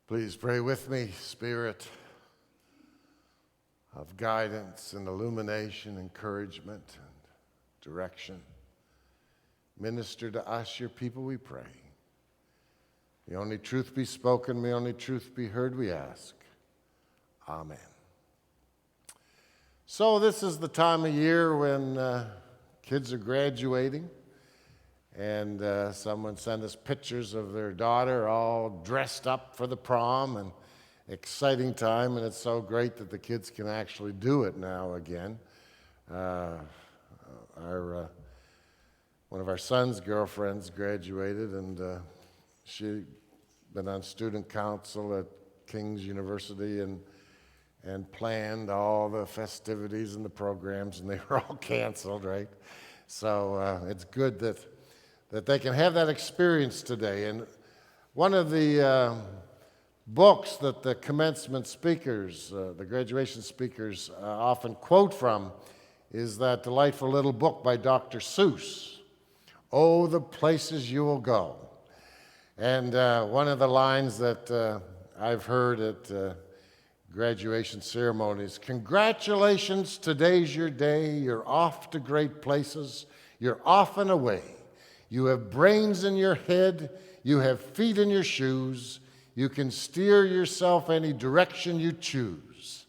Please pray with me, Spirit of guidance and illumination, encouragement and direction. Minister to us, your people, we pray. The only truth be spoken, the only truth be heard, we ask. Amen. So this is the time of year when kids are graduating, and someone sent us pictures of their daughter all dressed up for the prom, and exciting time, and it's so great that the kids can actually do it now again. One of our son's girlfriends graduated, and she'd been on student council at King's University and planned all the festivities and the programs, and they were all canceled, right? So it's good that they can have that experience today. And one of the books that the commencement speakers, the graduation speakers often quote from is that delightful little book by Dr. Seaus, "Oh, the Places You Will Go." And one of the lines that I've heard at graduation ceremonies: "Congratulations, today's your day. You're off to great places. You're off and away. You have brains in your head. You have feet in your shoes. You can steer yourself any direction you choose."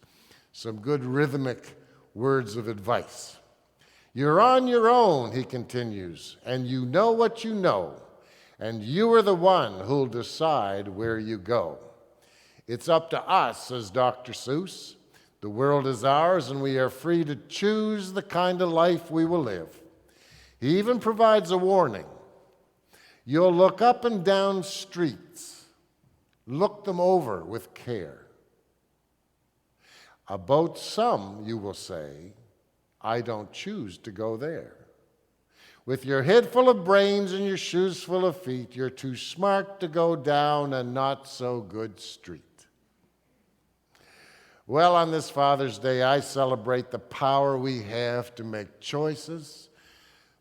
Some good rhythmic words of advice. "You're on your own," he continues, "and you know what you know, and you are the one who'll decide where you go. It's up to us," says Dr. Seaus. "The world is ours, and we are free to choose the kind of life we will live." He even provides a warning. "You'll look up and down streets. Look them over with care. About some you will say, 'I don't choose to go there.' With your head full of brains and your shoes full of feet, you're too smart to go down a not so good street." Well, on this Father's Day, I celebrate the power we have to make choices,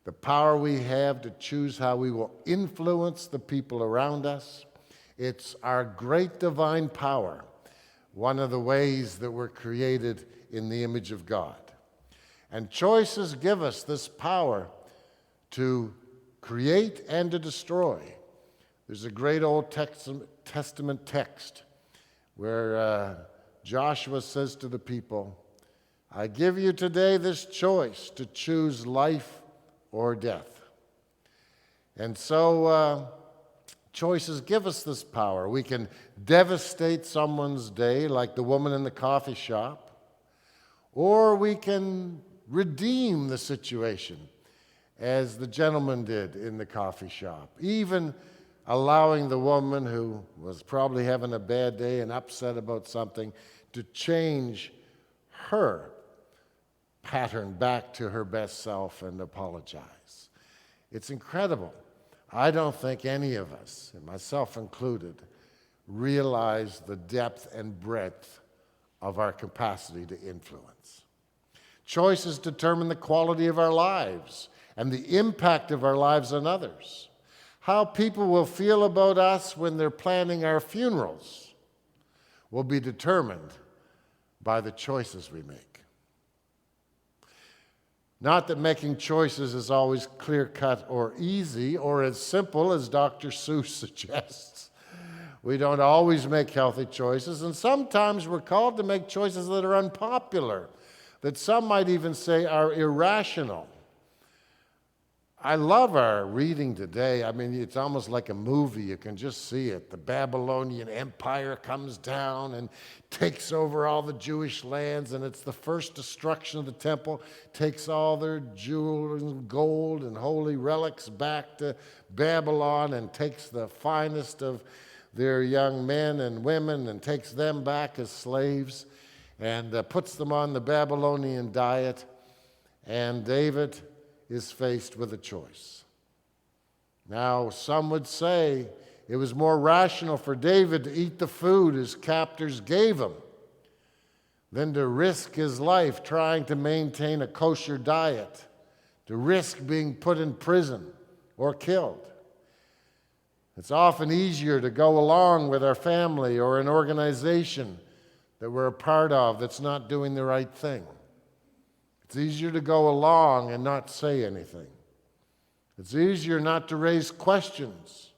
the power we have to choose how we will influence the people around us. It's our great divine power, one of the ways that we're created in the image of God. And choices give us this power to create and to destroy. There's a great Old Testament text where Joshua says to the people, "I give you today this choice to choose life or death." And so choices give us this power. We can devastate someone's day, like the woman in the coffee shop, or we can redeem the situation, as the gentleman did in the coffee shop, even allowing the woman who was probably having a bad day and upset about something to change her pattern back to her best self and apologize. It's incredible. I don't think any of us, and myself included, realize the depth and breadth of our capacity to influence. Choices determine the quality of our lives and the impact of our lives on others. How people will feel about us when they're planning our funerals will be determined by the choices we make. Not that making choices is always clear-cut or easy or as simple as Dr. Seaus suggests. We don't always make healthy choices, and sometimes we're called to make choices that are unpopular, that some might even say are irrational. I love our reading today. I mean, it's almost like a movie. You can just see it. The Babylonian Empire comes down and takes over all the Jewish lands, and it's the first destruction of the temple, takes all their jewels and gold and holy relics back to Babylon, and takes the finest of their young men and women and takes them back as slaves and puts them on the Babylonian diet. And David is faced with a choice. Now, some would say it was more rational for David to eat the food his captors gave him than to risk his life trying to maintain a kosher diet, to risk being put in prison or killed. It's often easier to go along with our family or an organization that we're a part of that's not doing the right thing. It's easier to go along and not say anything. It's easier not to raise questions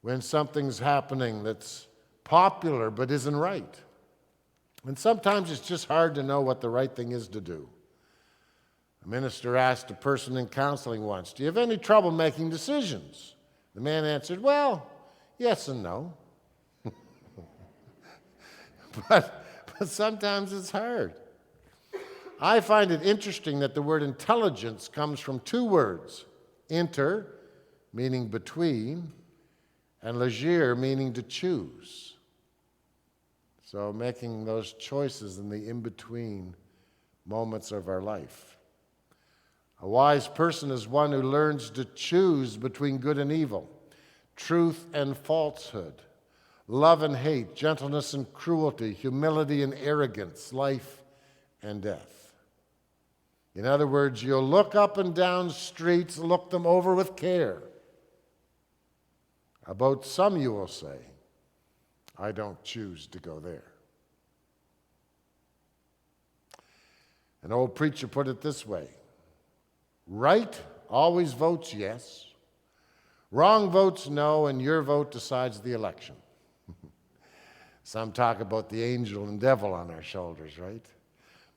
when something's happening that's popular but isn't right. And sometimes it's just hard to know what the right thing is to do. A minister asked a person in counseling once, "Do you have any trouble making decisions?" The man answered, "Well, yes and no." but sometimes it's hard. I find it interesting that the word intelligence comes from two words, inter, meaning between, and legere, meaning to choose. So making those choices in the in-between moments of our life. A wise person is one who learns to choose between good and evil, truth and falsehood, love and hate, gentleness and cruelty, humility and arrogance, life and death. In other words, you'll look up and down streets, look them over with care. About some you will say, "I don't choose to go there." An old preacher put it this way: right always votes yes, wrong votes no, and your vote decides the election. Some talk about the angel and devil on our shoulders, right?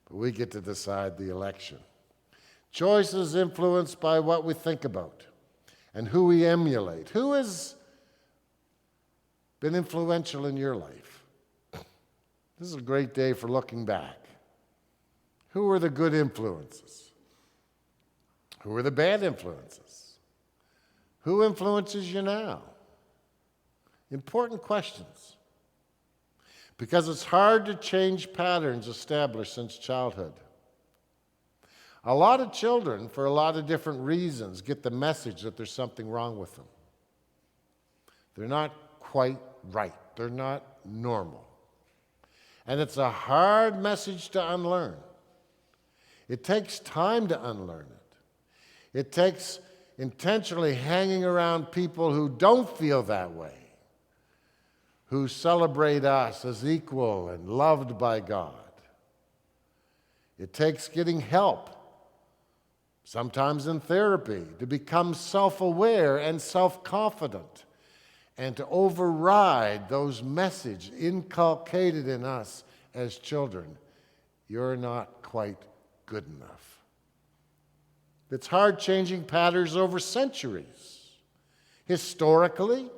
But we get to decide the election. Choice is influenced by what we think about and who we emulate. Who has been influential in your life? This is a great day for looking back. Who are the good influences? Who are the bad influences? Who influences you now? Important questions. Because it's hard to change patterns established since childhood. A lot of children, for a lot of different reasons, get the message that there's something wrong with them. They're not quite right. They're not normal. And it's a hard message to unlearn. It takes time to unlearn it. It takes intentionally hanging around people who don't feel that way, who celebrate us as equal and loved by God. It takes getting help, sometimes in therapy, to become self-aware and self-confident and to override those messages inculcated in us as children. You're not quite good enough. It's hard changing patterns over centuries. Historically,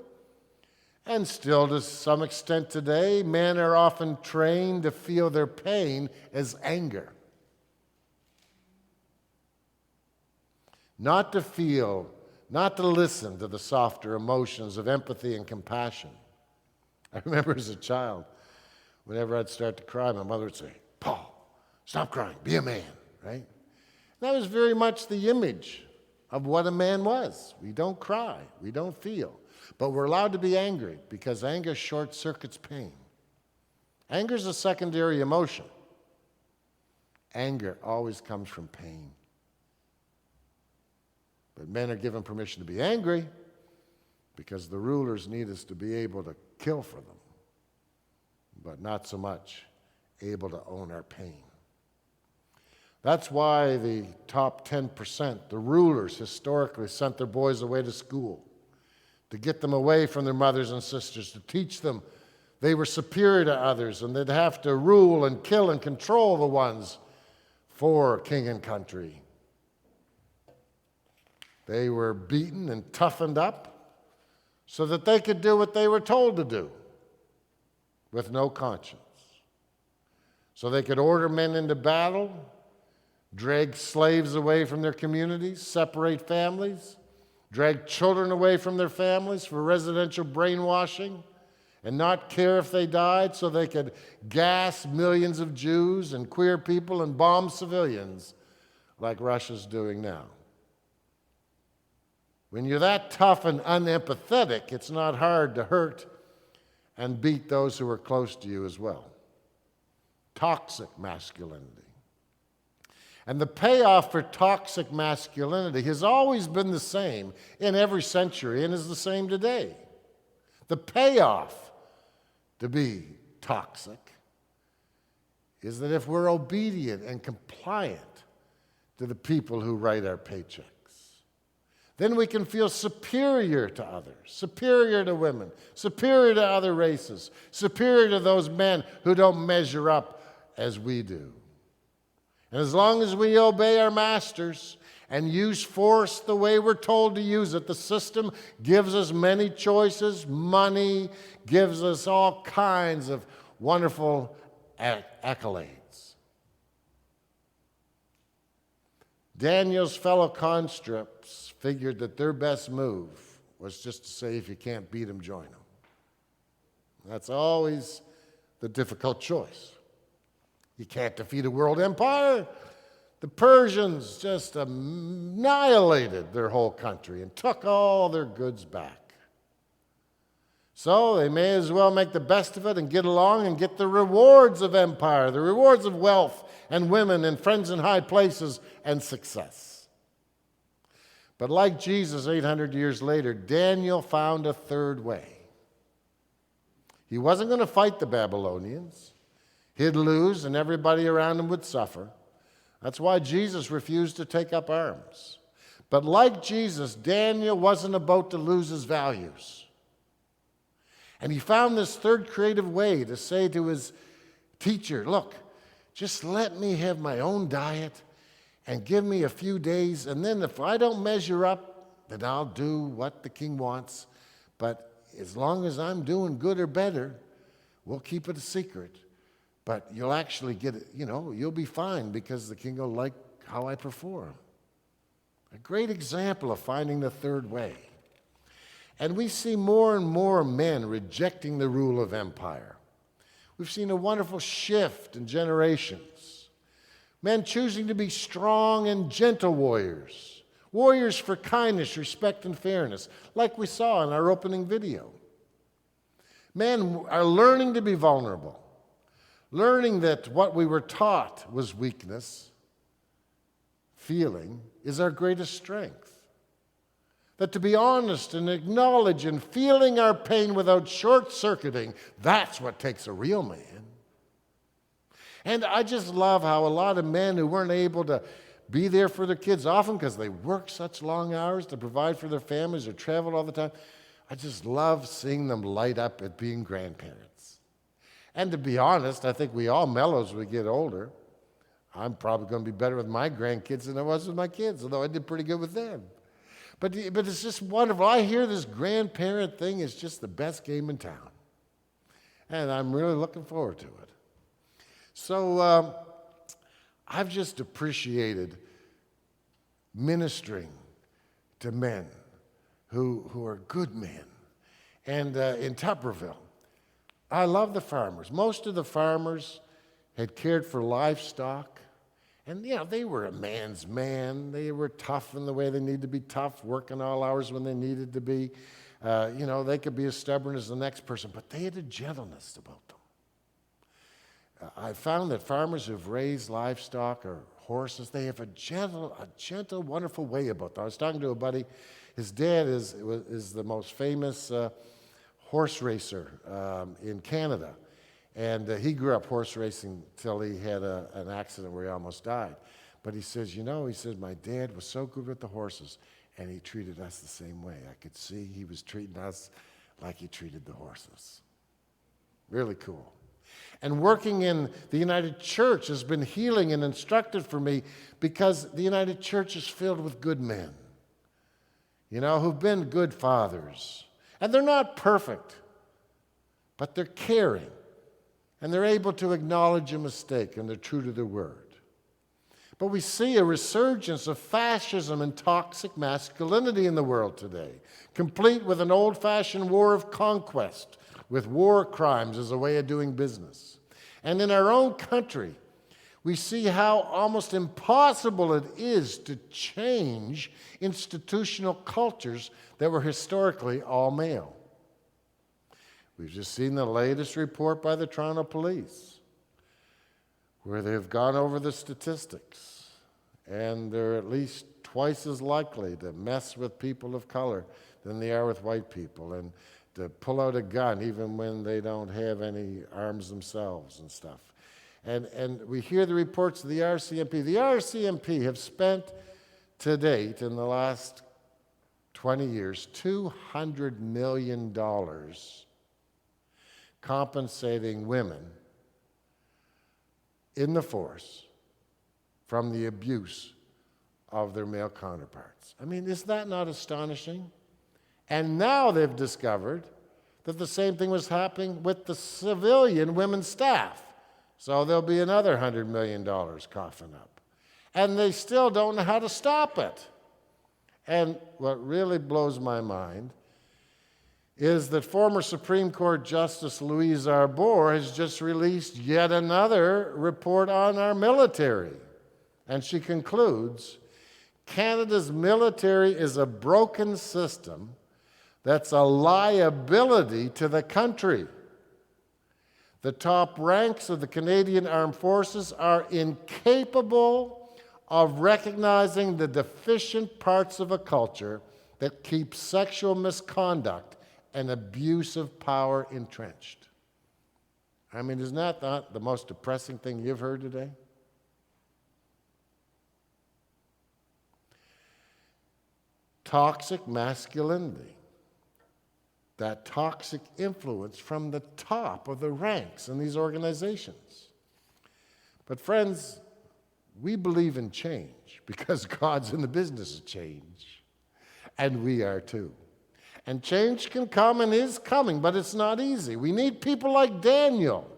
and still to some extent today, men are often trained to feel their pain as anger. Not to feel, not to listen to the softer emotions of empathy and compassion. I remember as a child, whenever I'd start to cry, my mother would say, "Paul, stop crying, be a man," right? That was very much the image of what a man was. We don't cry, we don't feel. But we're allowed to be angry because anger short circuits pain. Anger is a secondary emotion. Anger always comes from pain. But men are given permission to be angry because the rulers need us to be able to kill for them, but not so much able to own our pain. That's why the top 10%, the rulers historically sent their boys away to school, to get them away from their mothers and sisters, to teach them they were superior to others and they'd have to rule and kill and control the ones for king and country. They were beaten and toughened up so that they could do what they were told to do with no conscience. So they could order men into battle, drag slaves away from their communities, separate families, drag children away from their families for residential brainwashing, and not care if they died so they could gas millions of Jews and queer people and bomb civilians like Russia's doing now. When you're that tough and unempathetic, it's not hard to hurt and beat those who are close to you as well. Toxic masculinity. And the payoff for toxic masculinity has always been the same in every century and is the same today. The payoff to be toxic is that if we're obedient and compliant to the people who write our paychecks, then we can feel superior to others, superior to women, superior to other races, superior to those men who don't measure up as we do. And as long as we obey our masters and use force the way we're told to use it, the system gives us many choices, money, gives us all kinds of wonderful accolades. Daniel's fellow conscripts figured that their best move was just to say, if you can't beat them, join them. That's always the difficult choice. You can't defeat a world empire. The Persians just annihilated their whole country and took all their goods back. So they may as well make the best of it and get along and get the rewards of empire, the rewards of wealth and women and friends in high places and success. But like Jesus 800 years later, Daniel found a third way. He wasn't going to fight the Babylonians. He'd lose and everybody around him would suffer. That's why Jesus refused to take up arms. But like Jesus, Daniel wasn't about to lose his values. And he found this third creative way to say to his teacher, look, just let me have my own diet and give me a few days, and then if I don't measure up, then I'll do what the king wants. But as long as I'm doing good or better, we'll keep it a secret. But you'll actually get it, you'll be fine because the king will like how I perform. A great example of finding the third way. And we see more and more men rejecting the rule of empire. We've seen a wonderful shift in generations. Men choosing to be strong and gentle warriors. Warriors for kindness, respect, and fairness, like we saw in our opening video. Men are learning to be vulnerable. Learning that what we were taught was weakness, feeling, is our greatest strength. That to be honest and acknowledge and feeling our pain without short-circuiting, that's what takes a real man. And I just love how a lot of men who weren't able to be there for their kids, often because they work such long hours to provide for their families or travel all the time, I just love seeing them light up at being grandparents. And to be honest, I think we all mellow as we get older. I'm probably going to be better with my grandkids than I was with my kids, although I did pretty good with them. But it's just wonderful. I hear this grandparent thing is just the best game in town. And I'm really looking forward to it. So I've just appreciated ministering to men who are good men. And in Tupperville, I love the farmers. Most of the farmers had cared for livestock. And, they were a man's man. They were tough in the way they needed to be tough, working all hours when they needed to be. They could be as stubborn as the next person, but they had a gentleness about them. I found that farmers who've raised livestock or horses, they have a gentle, wonderful way about them. I was talking to a buddy. His dad is the most famous horse racer in Canada. And he grew up horse racing till he had an accident where he almost died. But he says, my dad was so good with the horses, and he treated us the same way. I could see he was treating us like he treated the horses. Really cool. And working in the United Church has been healing and instructive for me because the United Church is filled with good men, who've been good fathers. And they're not perfect, but they're caring. And they're able to acknowledge a mistake, and they're true to their word. But we see a resurgence of fascism and toxic masculinity in the world today, complete with an old-fashioned war of conquest, with war crimes as a way of doing business. And in our own country, we see how almost impossible it is to change institutional cultures that were historically all male. We've just seen the latest report by the Toronto Police, where they've gone over the statistics, and they're at least twice as likely to mess with people of color than they are with white people. And to pull out a gun even when they don't have any arms themselves and stuff. And we hear the reports of the RCMP. The RCMP have spent to date in the last 20 years $200 million compensating women in the force from the abuse of their male counterparts. I mean, is that not astonishing? And now they've discovered that the same thing was happening with the civilian women's staff. So there'll be another $100 million coughing up. And they still don't know how to stop it. And what really blows my mind is that former Supreme Court Justice Louise Arbour has just released yet another report on our military. And she concludes, Canada's military is a broken system that's a liability to the country. The top ranks of the Canadian Armed Forces are incapable of recognizing the deficient parts of a culture that keeps sexual misconduct and abuse of power entrenched. I mean, isn't that the most depressing thing you've heard today? Toxic masculinity. That toxic influence from the top of the ranks in these organizations. But friends, we believe in change because God's in the business of change. And we are too. And change can come and is coming, but it's not easy. We need people like Daniel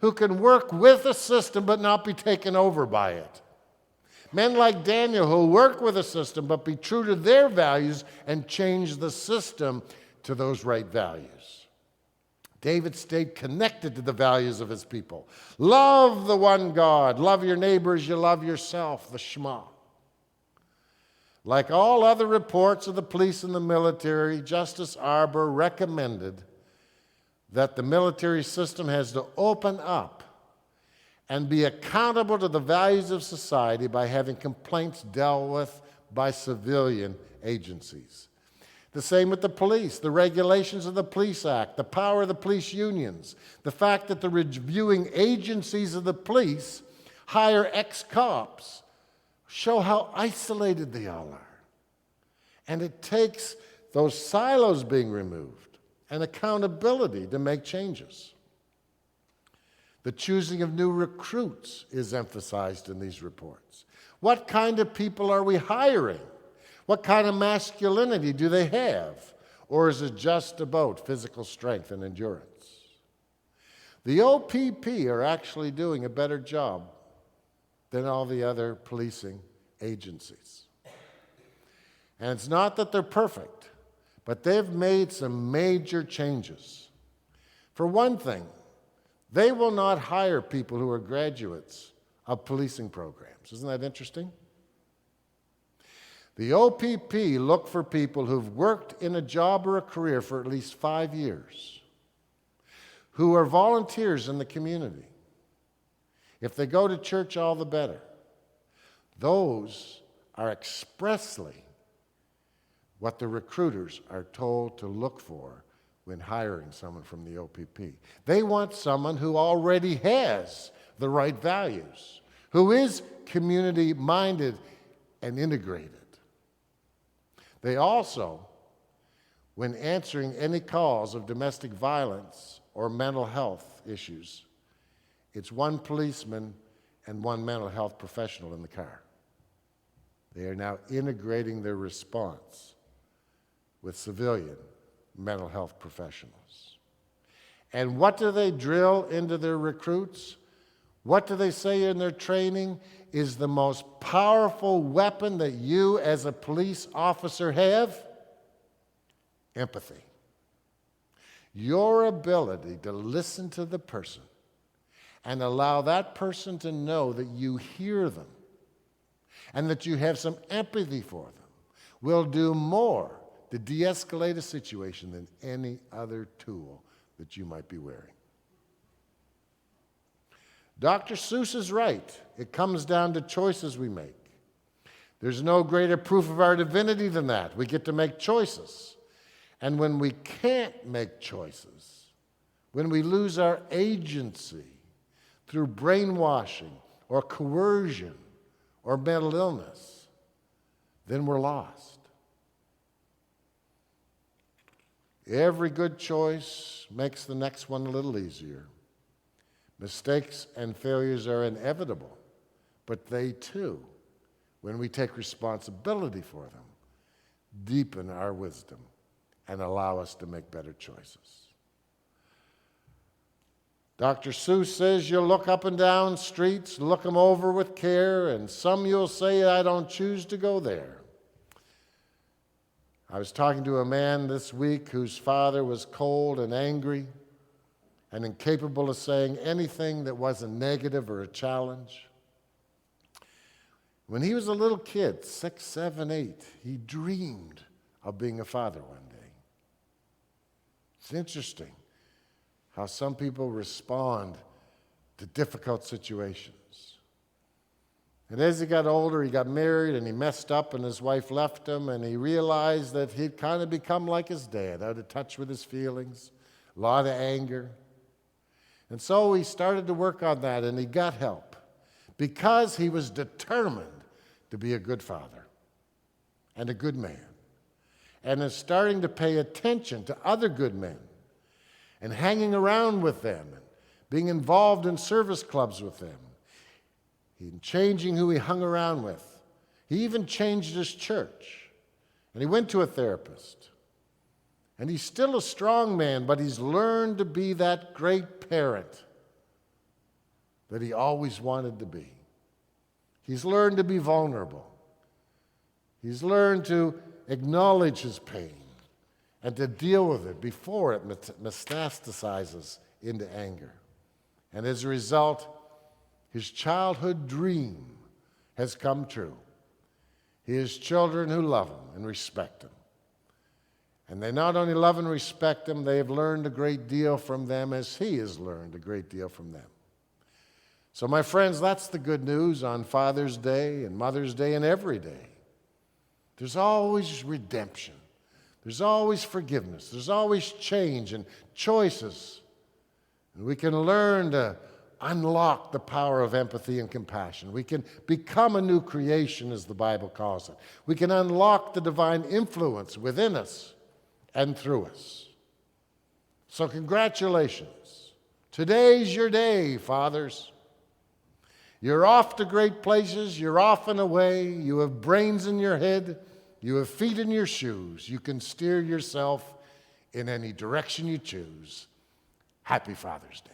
who can work with a system but not be taken over by it. Men like Daniel who work with a system but be true to their values and change the system to those right values. David stayed connected to the values of his people. Love the one God. Love your neighbor as you love yourself, the Shema. Like all other reports of the police and the military, Justice Arbour recommended that the military system has to open up and be accountable to the values of society by having complaints dealt with by civilian agencies. The same with the police, the regulations of the Police Act, the power of the police unions, the fact that the reviewing agencies of the police hire ex-cops show how isolated they all are. And it takes those silos being removed and accountability to make changes. The choosing of new recruits is emphasized in these reports. What kind of people are we hiring? What kind of masculinity do they have? Or is it just about physical strength and endurance? The OPP are actually doing a better job than all the other policing agencies. And it's not that they're perfect, but they've made some major changes. For one thing, they will not hire people who are graduates of policing programs. Isn't that interesting? The OPP look for people who've worked in a job or a career for at least 5 years, who are volunteers in the community. If they go to church, all the better. Those are expressly what the recruiters are told to look for when hiring someone from the OPP. They want someone who already has the right values, who is community-minded and integrated. They also, when answering any calls of domestic violence or mental health issues, it's one policeman and one mental health professional in the car. They are now integrating their response with civilian mental health professionals. And what do they drill into their recruits? What do they say in their training is the most powerful weapon that you as a police officer have? Empathy. Your ability to listen to the person and allow that person to know that you hear them and that you have some empathy for them will do more to de-escalate a situation than any other tool that you might be wearing. Dr. Seaus is right. It comes down to choices we make. There's no greater proof of our divinity than that. We get to make choices. And when we can't make choices, when we lose our agency through brainwashing or coercion or mental illness, then we're lost. Every good choice makes the next one a little easier. Mistakes and failures are inevitable, but they too, when we take responsibility for them, deepen our wisdom and allow us to make better choices. Dr. Seaus says you'll look up and down streets, look them over with care, and some you'll say, I don't choose to go there. I was talking to a man this week whose father was cold and angry and incapable of saying anything that wasn't negative or a challenge. When he was a little kid, 6, 7, 8, he dreamed of being a father one day. It's interesting how some people respond to difficult situations. And as he got older, he got married and he messed up and his wife left him, and he realized that he'd kind of become like his dad, out of touch with his feelings, a lot of anger. And so he started to work on that, and he got help because he was determined to be a good father and a good man, and is starting to pay attention to other good men and hanging around with them and being involved in service clubs with them, and changing who he hung around with. He even changed his church, and he went to a therapist. And he's still a strong man, but he's learned to be that great parent that he always wanted to be. He's learned to be vulnerable. He's learned to acknowledge his pain and to deal with it before it metastasizes into anger. And as a result, his childhood dream has come true. He has children who love him and respect him. And they not only love and respect him, they have learned a great deal from them as he has learned a great deal from them. So my friends, that's the good news on Father's Day and Mother's Day and every day. There's always redemption. There's always forgiveness. There's always change and choices. And we can learn to unlock the power of empathy and compassion. We can become a new creation, as the Bible calls it. We can unlock the divine influence within us and through us. So congratulations. Today's your day, fathers. You're off to great places. You're off and away. You have brains in your head. You have feet in your shoes. You can steer yourself in any direction you choose. Happy Father's Day.